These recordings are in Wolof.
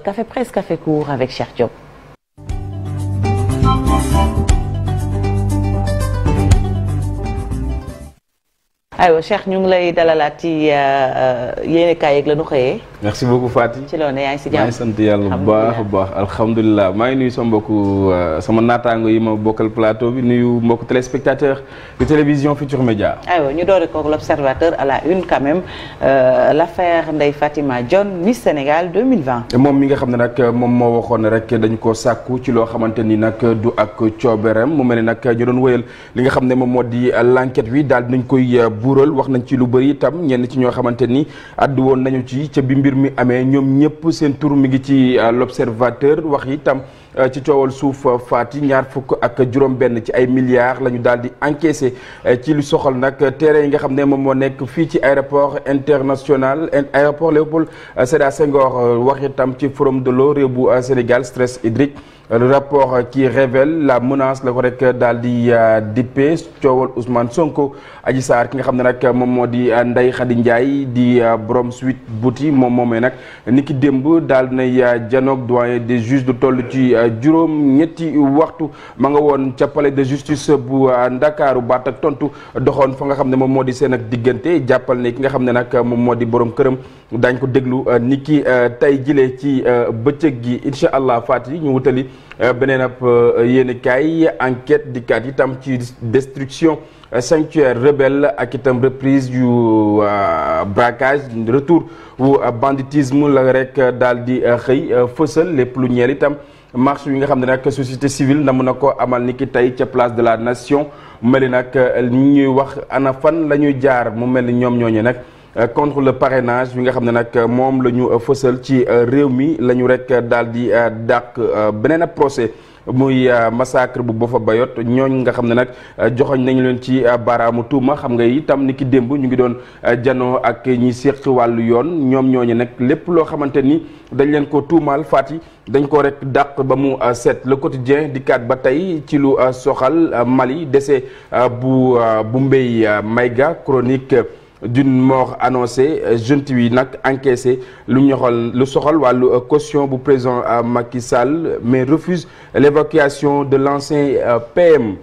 Café Presse, Café Court avec Cheikh Diop. aywa Cheikh ñu ngi lay dalalaat ci yéenekaay yeeg la ñu xëyee. merci beaucoup Fati. ci loolu yaa ngi si jàmm. maa ngi sant yàlla bu baax a baax alhamdulilah maa ngi nuyu sama mbokku sama naataango yi ma bokkal plateau bi nuyu mbokku téléspectateur de télévision Futurs Médias. aywa ñu doore ko l'Observateur à la une quand même l'affaire Ndeye Fatima Dione Miss Sénégal 2020. moom mi nga xam ne nag moom moo waxoon rek dañu ko sàkku ci loo xamante ni nag du ak coobereem mu mel ni nag ñu doon wëyal li nga xam ne moom moo di l'enquête bi daal dinañ koy buural wax nañ ci lu bëri itam ñenn ci ñoo xamante ni addu woon nañu ci ca bi mbir mi amee ñoom ñëpp seen tur mi ngi ci l'Observateur wax itam ci coowal suuf Fati ñaar fukk ak juróom-benn ci ay milliards la ñu daal di encaissé ci lu soxal nag terrain yi nga xam ne moom moo nekk fii ci aéroport international aéroport Léopold Sédar Senghor wax itam ci forum de l'eau réew bu Sénégal stress hydrique. Le rapport qui révèle la menace la ko rek daal di dippe coowal Ousmane Sonko Adji Sarr ki nga xam ne nag moom moo di Ndeye Khady Ndiaye di borom Sweet Beauty moom moomee nag ni ki démb daal nay janoog doyen des juges du toll ci juróom ñetti waxtu ma nga woon ca palais de justice bu Ndakaaru baat ak tontu doxoon fa nga xam ne moom moo di seen ak diggante jàppal ne ki nga xam ne nag moom moo di borom këram daañ ko déglu ni ki tey jile ci bëccëg gi incha allah Fati ñu wutali beneen ab yéenekaay enquête dikkaat itam ci destruction sanctuaire rebelle ak itam reprise yu braquage retour wu banditisme la rek daal di xëy fësal lépp lu ñeel itam marche yi nga xam ne nag société civile na mën a ko amal ni ki tey ca place de la nation mu mel ni nag ñuy wax ana fan la ñuy jaar mu mel ni ñoom ñooñu nag contre le parrainage bi nga xam ne nag moom la ñu fësal ci réew mi la ñu rek daal di dàq beneen ab procès muy massacre bu Boffa Bayotte ñooñ nga xam ne nag joxoñ nañu leen ci baaraamu tuuma xam nga itam ni ki démb ñu ngi doon janoo ak ñi séq wàllu yoon ñoom ñooñu nag lépp loo xamante ni dañ leen ko tuumaal Fati dañ ko rek dàq ba mu set le quotidien dikkaat ba tey ci lu soxal Mali décès bu Mbaye Maïga chronique d'une mort annoncée junte wi nag encaissé lu soxal wàllu caution bu président Macky Sall mais refuse l'évacuation de l'ancien PM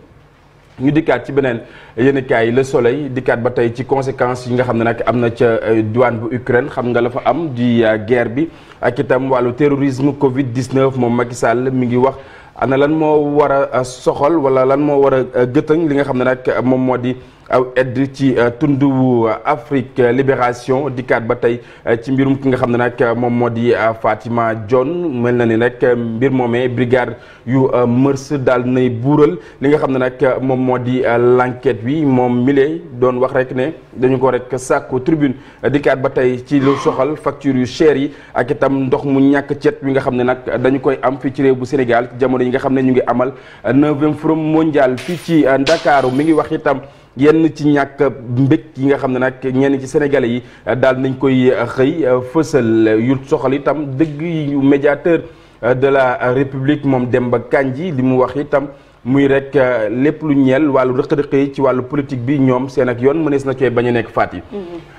ñu dikkaat ci beneen yéenekaay Le Soleil dikkaat ba tey ci conséquences yi nga xam ne nag am na ca douane bu Ukraine xam nga la fa am di guerre bi ak itam wàllu terrorisme Covid-19 moom Macky Sall mi ngi wax ana lan moo war a soxal wala lan moo war a gëtëng li nga xam ne nag moom moo di aw aide ci tundu Afrique Libération dikkaat ba tey ci mbirum ki nga xam ne nag moom moo di Fatima Dione mel na ni rek mbir moomee brigade yu mërs daal nay buural li nga xam ne nag moom moo di l'enquête bi moom milé doon wax rek ne dañu ko rek sàkku tribune dikkaat ba tey ci lu soxal facture yu cher yi ak itam ndox mu ñàkk cet wi nga xam ne nag dañu koy am fii ci réew bu Sénégal ci jamono yi nga xam ne ñu ngi amal 9e forum mondial fii ci Ndakaaru mi ngi wax itam yenn ci ñàkk mbég yi nga xam ne nag ñenn ci sénégalais yi daal nañ koy xëy fësal yu soxal itam dëgg yu médiateur de la République moom Demba Kandji li mu wax itam muy rek lépp lu ñeel wàllu rëq-rëq yi ci wàllu politique bi ñoom seen ak yoon mënees na cooy bañ a nekk faat yi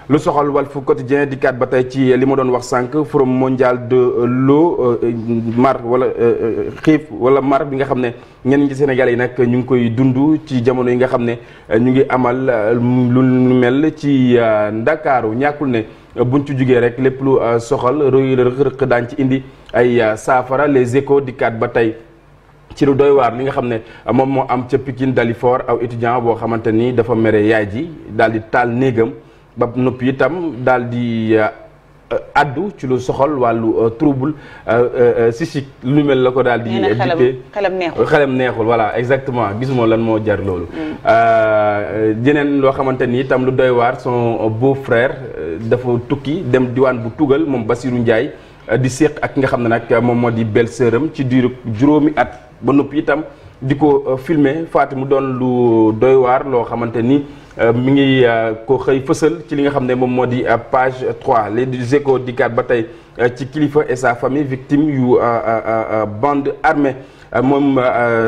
lu soxal Walf Quotidien dikkaat ba tey ci li ma doon wax sànq forum mondial de l'eau mar wala xiif wala mar bi nga xam ne ñenn ci Sénégal yi nag ñu ngi koy dund ci jamono yi nga xam ne ñu ngi amal lu mel ci Ndakaaru ñàkkul ne buñ ci jugee rek lépp lu soxal rëq-rëq daañ ci indi ay saafara Les Échos dikkaat ba tey ci lu doy waar li nga xam ne moom moo am ca Pikine Dalifort aw étudiant boo xamante ni dafa mere yaay ji daal di taal néegam ba noppi itam daal di addu ci lu soxal wàllu trouble psychique lu mel la ko daal di dippee xelam neexul voilà exactement gisuma lan moo jar loolu jeneen loo xamante ni itam lu doy waar son beau-frère dafa tukki dem diwaan bu tugal moom Bassirou Ndiaye di séq ak nga xam ne nag moom moo di belle-sœuram ci diiru juróomi at ba noppi itam di ko filmer faati mu doon lu doy waar loo xamante ni mi ngi ko xëy fësal ci li nga xam ne moom moo di page 3 les Échos dikkaat ba tey ci Kilifeu et sa famille victime yu bande armée moom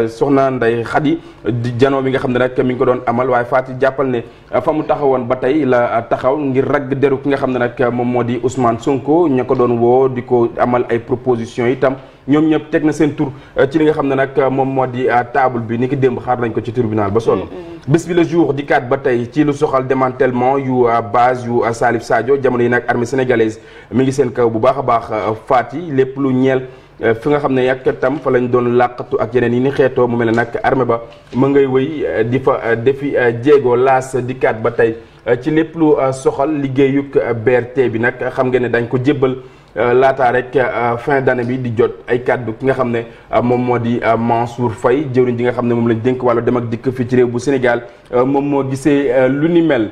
soxna Ndeye Khady di janoo bi nga xam ne nag mi ngi ko doon amal waaye Fatou jàppal ne fa mu taxawoon ba tey la taxaw ngir ragg deru ki nga xam ne nag moom moo di Ousmane Sonko ña ko doon woo di ko amal ay propositions itam ñoom ñëpp teg na seen tur ci li nga xam ne nag moom moo di table bi ni ki démb xaar nañ ko ci tribunal ba sonn. bés bi le jour di kaat ba tey ci lu soxal démantèlement yu base yu Salif Sadio jamono yi nag armée sénégalaise mi ngi seen kaw bu baax a baax Fatou lépp lu ñeel. fi nga xam ne yàq tam fa lañ doon làqatu ak yeneen yi ni xeetoo mu mel ne nag armée ba ma ngay wëy di fa defi jéego laas dikkaat ba tey ci lépp lu soxal liggéeyuk BRT bi nag xam nga ne dañ ko jébbal laataa rek fin d'année bi di jot ay kàddu ki nga xam ne moom moo di Mansour Faye jëwriñ ji nga xam ne moom lañ dénk wàllu dem ak dikk fii ci réew bu Sénégal moom moo gisee lu ni mel.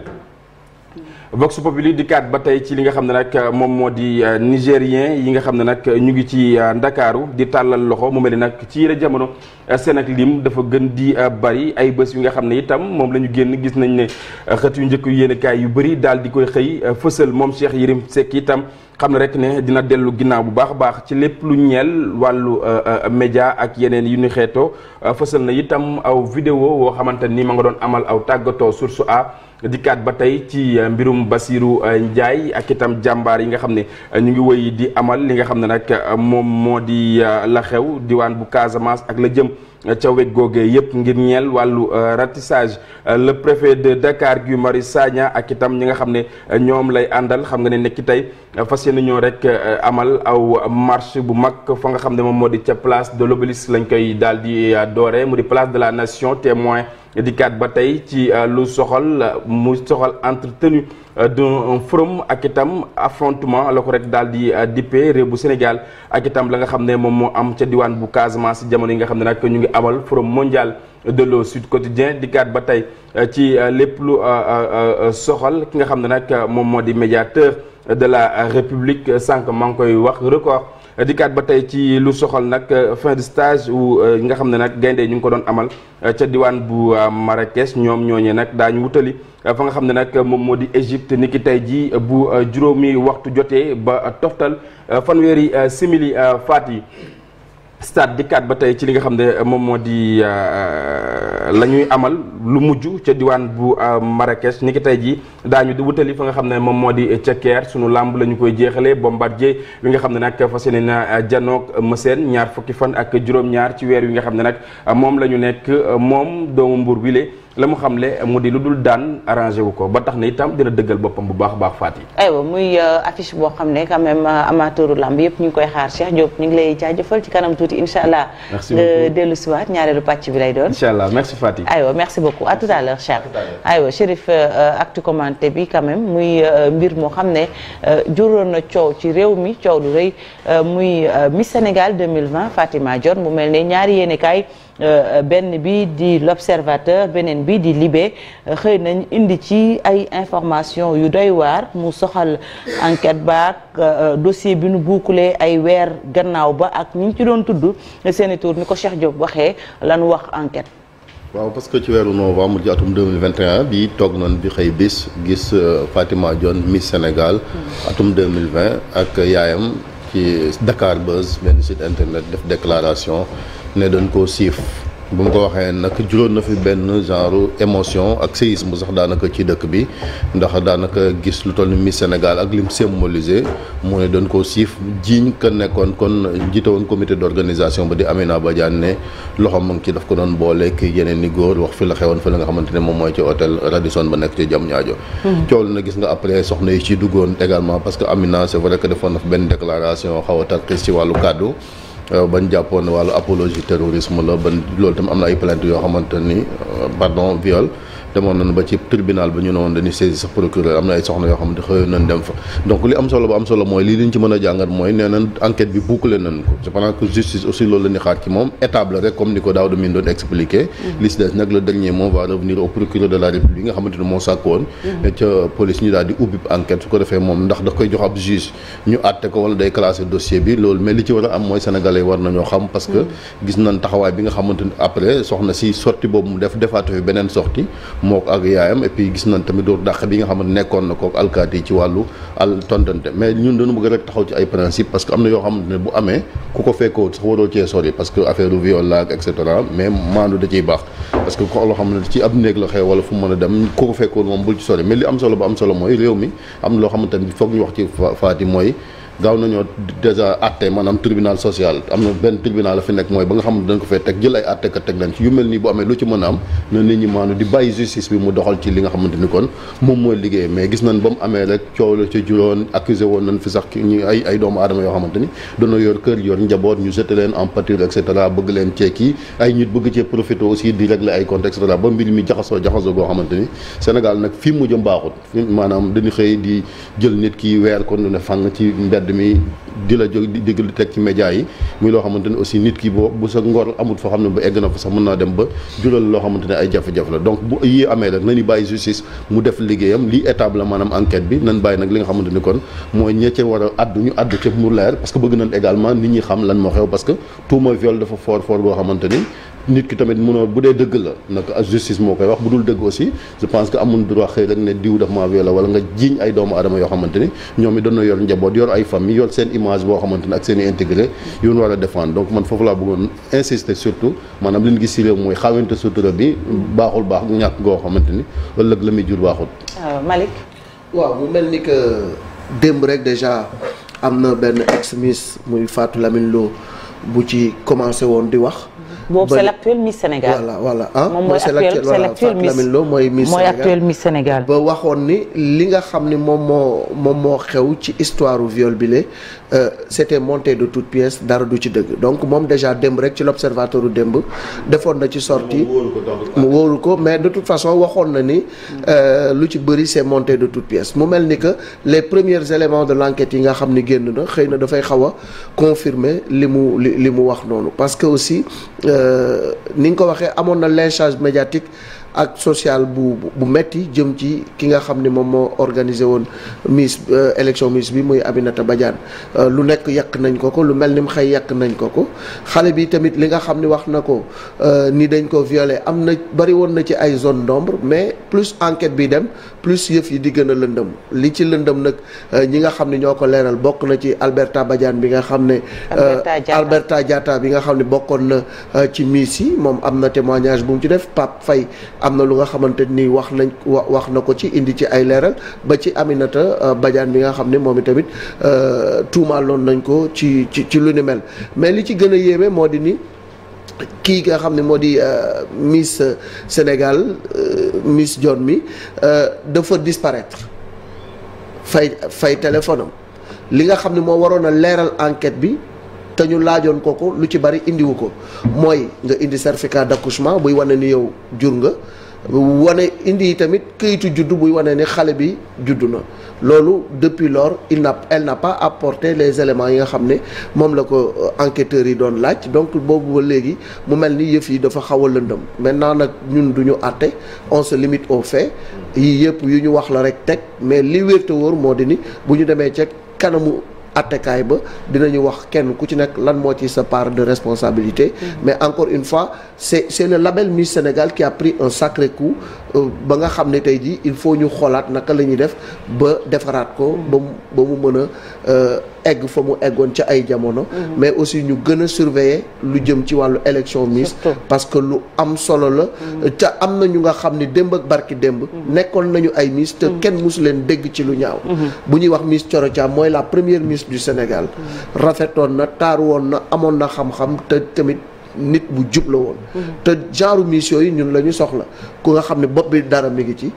Vox Populi di kaat ba tey ci li nga xam ne nag moom moo di nigérien yi nga xam ne nag ñu ngi ci Ndakaaru di tàllal loxo mu mel ni nag ci yële jamono seen ak lim dafa gën di bari ay bés yu nga xam ne itam moom la ñu génn gis nañ ne xët yu njëkk yu yéenekaay yu bëri daal di koy xëy fësal moom Cheikh Yérim Seck itam xam ne rek ne dina dellu ginnaaw bu baax a baax ci lépp lu ñeel wàllu média ak yeneen yu ni xeetoo fësal na itam aw vidéo woo xamante ni ma nga doon amal aw tàggatoo Source A dikkaat ba tey ci mbirum Basirou Ndiaye ak itam jàmbaar yi nga xam ne ñu ngi woy di amal li nga xam ne nag moom moo di la xew diwaan bu Casamance ak la jëm ca wet googee yëpp ngir ñeel wàllu ratissage le préfet de Dakar Guy Marius Sagna ak itam ñi nga xam ne ñoom lay àndal xam nga ne nekki tey fas yéene ñoo rek amal aw marche bu mag fa nga xam ne moom moo di ca place de l'Obélisque lañ koy daal di doore mu di place de la nation témoin dikkaat ba tey ci lu soxal mu soxal entretenu d'un forum ak itam affrontement la ko rek daal di dippe réew bu Sénégal ak itam la nga xam ne moom moo am ca diwaan bu Casamance jamono yi nga xam ne nag ñu ngi amal forum mondial de l'eau Sud Quotidien dikkaat ba tey ci lépp lu soxal ki nga xam ne nag moom moo di médiateur de la République sànq maa ngi koy wax record dikkaat ba tey ci lu soxal nag fin de stage wu nga xam ne nag gaynde ñu ngi ko doon amal ca diwaan bu Marrakech ñoom ñooñee nag daañu wutali fa nga xam ne nag moom moo di Égypte ni ki tey ji bu juróomi waxtu jotee ba toftal fanweeri simili faat yi stade dikkaat ba tey ci li nga xam ne moom moo di la ñuy amal lu mujj ca diwaan bu Marrakech ni ki tey jii daañu di wutali fa nga xam ne moom moo di ca Caire sunu làmb la ñu koy jeexalee Bombardier wi nga xam ne nag fas yéene na janoog Mëseen ñaar fukki fan ak juróom-ñaar ci weer wi nga xam ne nag moom la ñu nekk moom doomu Mbour wile la mu xamle mu di lu dul daan arrangé wu ko ba tax na itam dina dëggal boppam bu baax a baax faat yi. aywa muy affiche boo xam ne quand même amateuru lamb yëpp ñu ngi koy xaar Cheikh Diop ñu ngi lay jaajëfal ci kanam tuuti incha allah. merci beaucoup nga dellu si waat ñaareelu pàcc bi lay doon. incha allah merci Fatick. aywa merci beaucoup à tout à l'heure Cheikh. aywa Chérif actu commenté bi quand même muy mbir moo xam ne juróon na coow ci réew mi coow lu rëy muy Miss Sénégal 2020 Fatima Dione mu mel ne ñaari yéenekaay benn bi di l'Observateur beneen bi di Libé xëy nañ indi ci ay information yu doy waar mu soxal enquête baak dossier bi nu bouclé ay weer gannaaw ba ak ñi ci doon tudd seeni tur ni ko Cheikh Diop waxee lanu wax enquête. waaw parce que ci weeru novembre ci atum 2021 bi toog nañ bi xëy bis gis Fatima Dione Miss Sénégal atum 2020 ak yaayam ci Dakar Buzz benn site internet def déclaration ne dañ koo siif bu mu ko waxee nag juróon na fi benn genre émotion ak séisme sax daanaka ci dëkk bi ndax daanaka gis lu toll ni Miss Sénégal ak lim symbolisé mu ne dañ koo siif jiiñ ka nekkoon kon jiite woon comité d'organisation ba di Amina Badiane ne loxo mu ngi ci daf ko doon booleek yeneen ni góor wax fi la xewoon fi la nga xamante ne moom mooy ci hôtel Radisson ba nekk ci Diamniadio coow na gis nga après soxna yi ci duggoon également parce que Amina c'est vrai que defoon na fi benn déclaration xaw a tarxis ci wàllu kàddu bañ jàppoon ne wàllu apologie terrorisme la ban loolu tam am na ay plainte yoo xamante ni pardon viol demoon nañu ba ci tribunal ba ñu ne woon dañuy saisir sa procureur am na ay soxna yoo xamante xëyoon nañ dem fa donc li am solo ba am solo mooy lii liñ ci mën a jàngat mooy nee nañ enquête bi bouclé nañ ko je pense que justice aussi loolu la ñuy xaar ci moom étape la rek comme ni ko Daouda Mine doon expliqué li si des nag le dernier mot va revenir au procureur de la République nga xamante ni moo sàkk woon ca police ñu daal di ubbi enquête su ko defee moom ndax da koy jox ab juge ñu àtte ko wala day classé dossier bi loolu mais li ci war a am mooy sénégalais war nañoo xam parce que gis nañ taxawaay bi nga xamante ni après soxna si sortie boobu mu def defaatu fi beneen sortie mook ak yaayam et puis gis nañ tamit dóor dàq bi nga xamante nekkoon na ko alkaati yi ci wàllu tontante mais ñun dañu bëgg rek taxaw ci ay principe parce que am na yoo xamante ne bu amee ku ko fekkoo sax waroo cee sori parce que affaire viol la et cetera mais maandu da ciy baax parce que ko loo xam ne ci ab néeg la xew wala fu mu mën a dem ku ko fekkoo moom bul ci sori mais li am solo ba am solo mooy réew mi am na loo xamante ne foog ñu wax ci faati mooy gaaw nañoo déjà atte maanaam tribunal social am na benn tribunal la fi nekk mooy ba nga xam ne dañ ko fay teg jël ay atte ka teg leen ci yu mel nii bu amee lu ci mën a am na nit ñi maanu di bàyyi justice bi mu doxal ci li nga xamante ni kon moom mooy liggéey mais gis nañ ba mu amee rek coow la ci juróon accusé woon nañ fi sax ñu ay doomu aadama yoo xamante ni doona yor kër yor njaboot ñu jeté leen en pâture et cetera bëgg leen ceeki ay nit bëgg cee profité aussi di régler ay comptes et cetera ba mbir mi jaxasoo goo xamante ni Sénégal nag fii mu jëm baaxut maanaam dañu xëy di jël nit ki weer kon ne fang ci mbedd mi di la jóg di teg ci média yi muy loo xamante ne aussi nit ki boo bu sa ngor amul foo xam ne ba egg na fa sax mën naa dem ba jural loo xamante ne ay jafe-jafe la donc bu yi amee rek nañu bàyyi justice mu def liggéeyam lii étape la maanaam enquête bi nañ bàyyi nag li nga xamante ni kon mooy ña ca war a addu ñu addu ca mu leer parce que bëgg nañ également nit ñi xam lan moo xew parce que tuuma viol dafa fort boo xamante ni nit ki tamit mënoo bu dee dëgg la nag justice moo koy wax bu dul dëgg aussi je pense que amul droit xëy rek ne diw daf maa violé wala nga jiiñ ay doomu adama yoo xamante ni ñoom it dañoo yor njaboot yor ay famille yor seen image boo xamante ni ak seen i intégré yu ñu war a défendre donc man foofu laa bëggoon insister surtout maanaam li ñu gis ci réew mooy xawante sutura bi baaxul baax ñàkk goo xamante ni ëllëg la muy jur baaxul. Malick. waaw mu mel ni que démb rek déjà am na benn ex-miss muy Fatou Lamine Lo bu ci commencé woon di wax. boobu c'est l'actuel Miss Sénégal. voilà ah moom mooy actuel Miss Lamine Lo mooy Miss mooy Sénégal actuel Miss Sénégal. ba waxoon ni li nga xam ni moom moo xew ci histoire viol bi le c'était monté de toutes pièces dara du ci dëgg donc moom déjà démb rek ci l'observateur u démb defoon na ci sortie mu wóoru ko mais de toute façon waxoon na ni lu ci bëri c'est monté de toutes pièces mu mel ni que les premiers éléments de l'enquête yi nga xam ni génn na xëy na dafay xaw a confirmer li mu wax noonu parce que aussi ni nga ko waxee amoon na lynchage médiatique ak social bu metti jëm ci ki nga xam ni moom moo organisé woon Miss élection Miss bi muy Aminata Badiane lu nekk yàq nañ ko lu mel ni mu xëy yàq nañ ko xale bi tamit li nga xam ni wax na ko ni dañ ko violé am na bari woon na ci ay zone d'ombre mais plus enquête bi dem plus yëf yi di gën a lëndëm li ci lëndëm nag ñi nga xam ne ñoo ko leeral bokk na ci Alberta Badiane bi nga xam ne Alberta Diatta bi nga xam ne bokkoon na ci Miss yi moom am na témoignage bu mu ci def Pape Faye am na lu nga xamante ni wax na ko ci indi ci ay leeral ba ci Aminata Badiane bi nga xam ne moom itamit tuumaaloon nañ ko ci lu ni mel mais li ci gën a yéeme moo di ni kii nga xam ne moo di Miss Sénégal Miss John mi dafa disparaître fay téléphone am li nga xam ne moo waroon a leeral enquête bi te ñu laajoon ko lu ci bari indiwu ko mooy nga indi certificat d'accouchement buy wane ni yow jur nga wane indi tamit këyitu juddu buy wane ni xale bi juddu na loolu depuis lors elle n'a pas apporté les éléments yi nga xam ne moom la ko enquêteurs yi doon laaj donc boobu ba léegi mu mel ni yëf yi dafa xaw a lëndëm maintenant nag ñun du ñu àtte on se limite aux faits yii yëpp yu ñu wax la rek teg mais li wér te wóor moo di ni bu ñu demee ca kanamu attekaay ba dinañu wax kenn ku ci nekk lan moo ci sa part de responsabilité mais encore une fois c'est le label Miss Sénégal qui a pris un sacré coup ba nga xam ne tey jii il faut ñu xoolaat naka la ñuy def ba defaraat ko ba mu mën a egg fa mu eggoon ca ay jamono mais aussi ñu gën a surveiller lu jëm ci wàllu élection Miss parce que lu am solo la te am na ñu nga xam ni démb ak barki démb nekkoon nañu ay Miss te kenn mosu leen dégg ci lu ñaaw bu ñuy wax Miss Thioro Thiam mooy la première Miss du Sénégal rafetoon na taaru woon na amoon na xam-xam te tamit nit bu jub la woon te genre Miss yooyu ñun la ñu soxla ku nga xam ne bopp bi dara mi ngi ci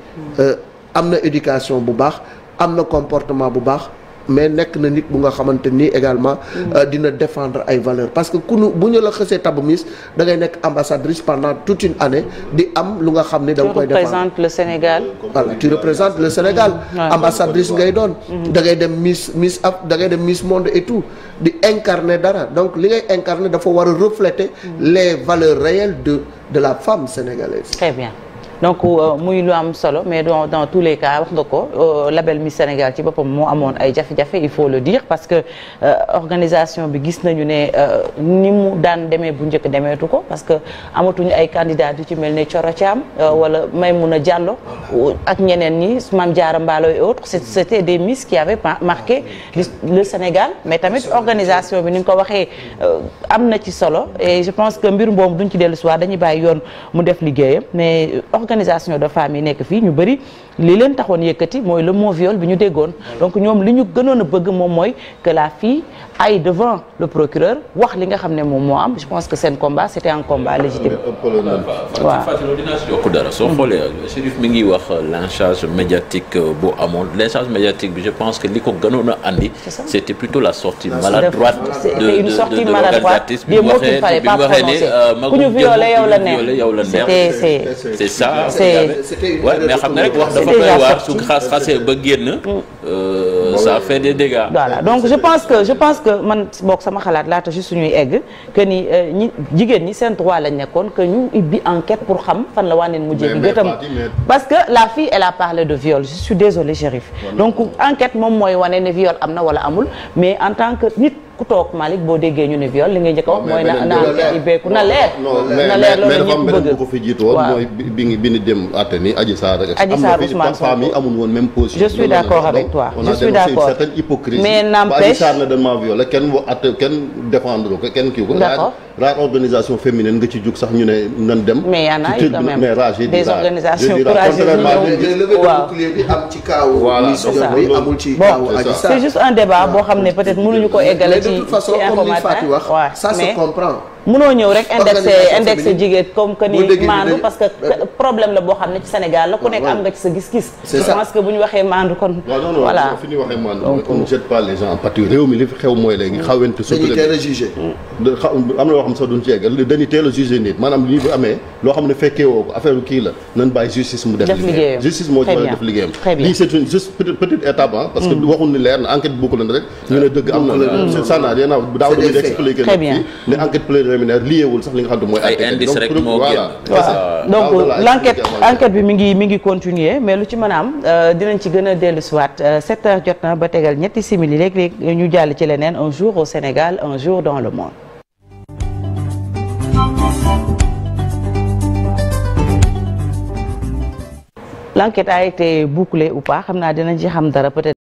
am na éducation bu baax am na comportement bu baax mais nekk na nit bu nga xamante ni également dina défendre ay valeurs parce que bu ñu la xësee tabb Miss da ngay nekk ambassadrice pendant toute une année di am lu nga xam ne da nga koy défendre. Tu représentes le Sénégal. Voilà, tu représentes le Sénégal. Ambassadrice ngay doon. da ngay dem da ngay dem Miss Monde et tout di incarner dara donc li ngay incarner dafa war a refléter les valeurs réelles de la femme sénégalaise. Très bien. donc muy lu am solo mais dans tous les cas wax nga ko label Miss Sénégal ci boppam moo amoon ay jafe-jafe il faut le dire parce que organisation bi gis nañu ne ni mu daan demee bu njëkk demeetu ko parce que amatuñu ay candidats yu ci mel ne Thioro Thiam wala Maymouna Diallo ak ñeneen ñi Mame Diarra Mballo et autres c'était des Miss qui avaient marqué le Sénégal mais tamit organisation bi ni nga ko waxee am na ci solo et je pense que mbir boobu duñ ci dellu si waat dañuy bàyyi yoon mu def liggéeyam mais organisation de femmes yi nekk fii ñu bëri li leen taxoon yëkkati mooy le mot viol bi ñu déggoon donc ñoom li ñu gënoon a bëgg moom mooy que la fille aille devant le procureur wax li nga xam ne moom moo am je pense que seen combat c'était un combat légitime. waaw Fatou dinaa si yokk dara soo xoolee Chérif mi ngi wax lynchage médiatique bu amoon lynchage médiatique bi je pense que li ko gënoon a andi c'était plutôt la sortie maladroite de l'organisatrice bi mu waxee ne ku ñu violé yow la neex c'est ça mais xam nga rek wax dafa doy waar su xasee ba génn ça fait des dégâts. Voilà donc je pense que man bokk sama xalaat laata juste suñuy egg que ni ñi jigéen ñi seen droit lañ nekkoon que ñu ibbi enquête pour xam fan la wànneen mujjee bi gëtam parce que la fille elle a parlé de viol je suis désolée Chérif donc enquête moom mooy wane ne viol am na wala amul mais en tant que nit ku toog Malick boo déggee ñu ne viol li ngay njëkk a wax mooy na enquête yi beeku na leer loolu ñëpp bëgg bu ko fi jiitu woon mooy bi ni dem àtte ni Adji Sarr Ousmane Sonko yi amul woon même position je suis d'accord avec toi je suis d'accord certaine hypocrisie mais n'empêche Adji Sarr na dañ maa violé kenn àtte kenn défendre ko kenn kii ko rare organisation féminine nga ci jug sax ñu ne nan dem mais y en a eu quand même mais rage des organisations courageuses waaw bi am ci kaaw amul ci kaaw Adji Sarr c'est juste un débat boo xam ne peut-être mënuñu ko eggale de toute façon comme li Fatou wax ça se comprend mënoo ñëw rek indexé jigéen comme que ni maandu parce que problème la boo xam ne ci Sénégal la ku nekk am nga ci sa gis-gis je pense que bu ñu waxee maandu kon voilà fi ñu waxee maandu mooy on ne jette pas les gens en pâture réew mi li fi xew mooy léegi xawente dañuy teel a jugé am na loo xam sax duñ ci yeggal dañuy teel a jugé nit maanaam lii bu amee loo xam ne fekkee woo ko affaire kii la nan bàyyi justice mu def liggéeyam justice moo ci war a def liggéeyam lii c'est une juste petite étape parce que waxul ni leer na enquête bokku leen rek ñu ne dëgg am na ça n'a rien à voir daaw dañuy expliquer ne enquête liéwul sax li nga xam ne mooy ay indice rek moo génn donc l'enquête bi mi ngi continuer mais lu ci mën a am dinañ ci gën a dellu siwaat 7 heures jot na ba tegal ñetti simili léeg-léeg ñu jàll ci leneen un jour au Sénégal un jour dans le monde. L'enquête a été bouclée ou pas xam naa dinañ ci xam dara peut-être